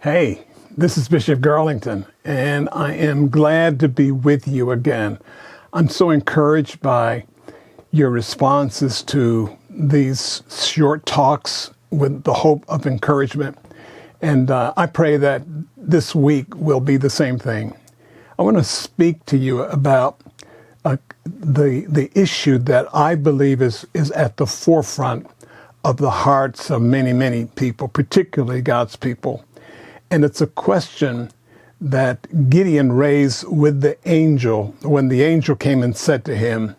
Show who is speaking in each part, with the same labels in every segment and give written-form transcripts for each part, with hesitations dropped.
Speaker 1: Hey, this is Bishop Garlington, and I am glad to be with you again. I'm so encouraged by your responses to these short talks with the hope of encouragement, and I pray that this week will be the same thing. I want to speak to you about the issue that I believe is at the forefront of the hearts of many, many people, particularly God's people. And it's a question that Gideon raised with the angel when the angel came and said to him,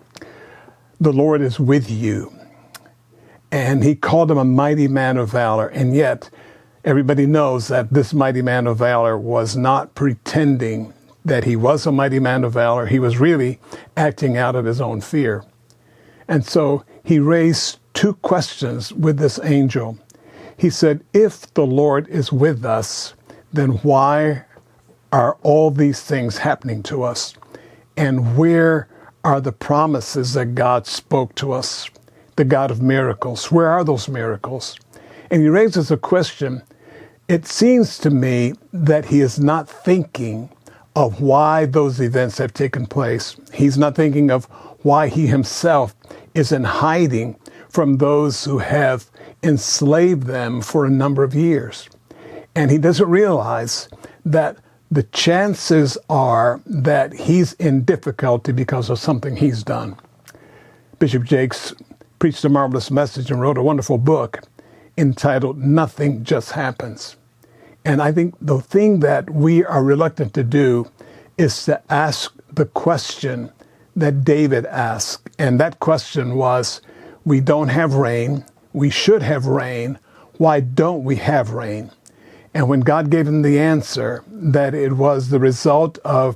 Speaker 1: "The Lord is with you." And he called him a mighty man of valor. And yet everybody knows that this mighty man of valor was not pretending that he was a mighty man of valor. He was really acting out of his own fear. And so he raised two questions with this angel. He said, if the Lord is with us, then why are all these things happening to us? And where are the promises that God spoke to us, the God of miracles? Where are those miracles? And he raises a question. It seems to me that he is not thinking of why those events have taken place. He's not thinking of why he himself is in hiding from those who have enslaved them for a number of years. And he doesn't realize that the chances are that he's in difficulty because of something he's done. Bishop Jakes preached a marvelous message and wrote a wonderful book entitled Nothing Just Happens. And I think the thing that we are reluctant to do is to ask the question that David asked. And that question was, we don't have rain. We should have rain. Why don't we have rain? And when God gave him the answer that it was the result of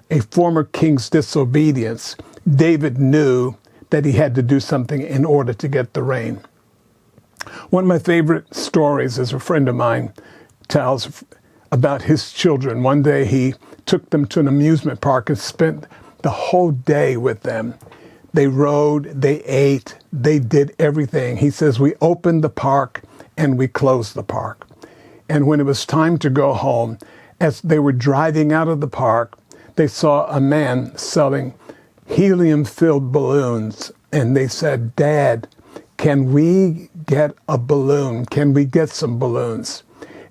Speaker 1: a former king's disobedience, David knew that he had to do something in order to get the rain. One of my favorite stories is a friend of mine tells about his children. One day he took them to an amusement park and spent the whole day with them. They rode, they ate, they did everything. He says, we opened the park and we closed the park. And when it was time to go home, as they were driving out of the park, they saw a man selling helium-filled balloons. And they said, Dad, can we get a balloon? Can we get some balloons?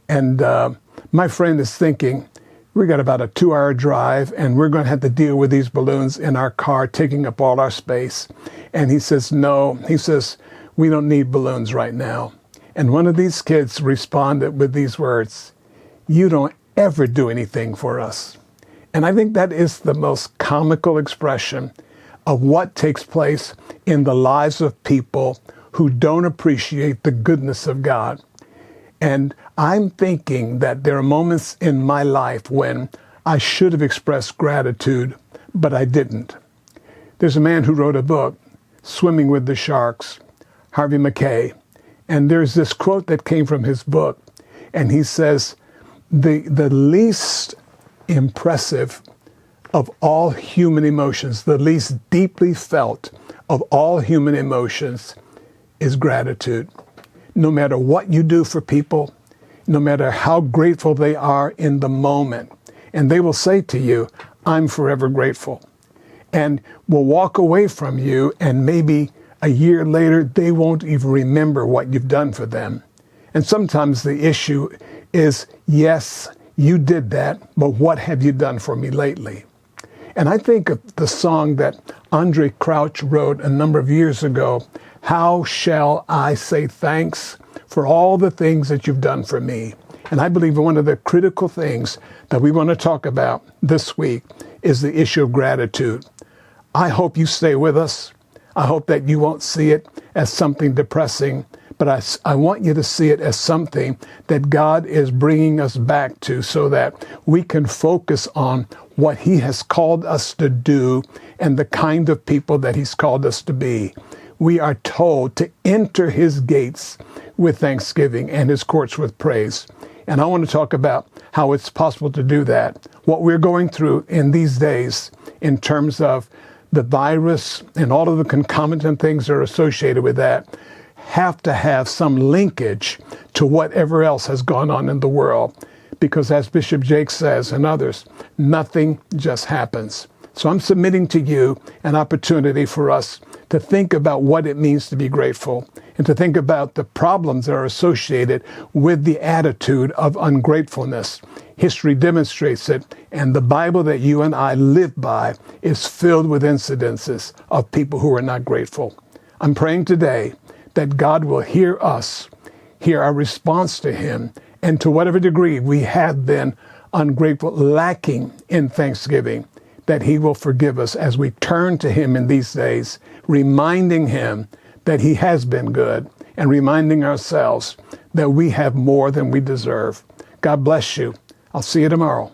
Speaker 1: And my friend is thinking, we got about a 2-hour drive, and we're going to have to deal with these balloons in our car, taking up all our space. And he says, no. He says, we don't need balloons right now. And one of these kids responded with these words, you don't ever do anything for us. And I think that is the most comical expression of what takes place in the lives of people who don't appreciate the goodness of God. And I'm thinking that there are moments in my life when I should have expressed gratitude, but I didn't. There's a man who wrote a book, Swimming with the Sharks, Harvey Mackay. And there's this quote that came from his book. And he says, the least impressive of all human emotions, the least deeply felt of all human emotions is gratitude. No matter what you do for people, no matter how grateful they are in the moment, and they will say to you, I'm forever grateful, and will walk away from you, and maybe a year later, they won't even remember what you've done for them. And sometimes the issue is, yes, you did that, but what have you done for me lately? And I think of the song that Andre Crouch wrote a number of years ago, How Shall I Say Thanks for All the Things That You've Done for Me? And I believe one of the critical things that we want to talk about this week is the issue of gratitude. I hope you stay with us. I hope that you won't see it as something depressing, but I want you to see it as something that God is bringing us back to so that we can focus on what he has called us to do and the kind of people that he's called us to be. We are told to enter his gates with thanksgiving and his courts with praise. And I want to talk about how it's possible to do that. What we're going through in these days in terms of the virus and all of the concomitant things that are associated with that have to have some linkage to whatever else has gone on in the world. because as Bishop Jake says and others, nothing just happens. So I'm submitting to you an opportunity for us to think about what it means to be grateful and to think about the problems that are associated with the attitude of ungratefulness. History demonstrates it, and the Bible that you and I live by is filled with incidences of people who are not grateful. I'm praying today that God will hear us, hear our response to him, and to whatever degree we have been ungrateful, lacking in thanksgiving, that he will forgive us as we turn to him in these days, reminding him that he has been good and reminding ourselves that we have more than we deserve. God bless you. I'll see you tomorrow.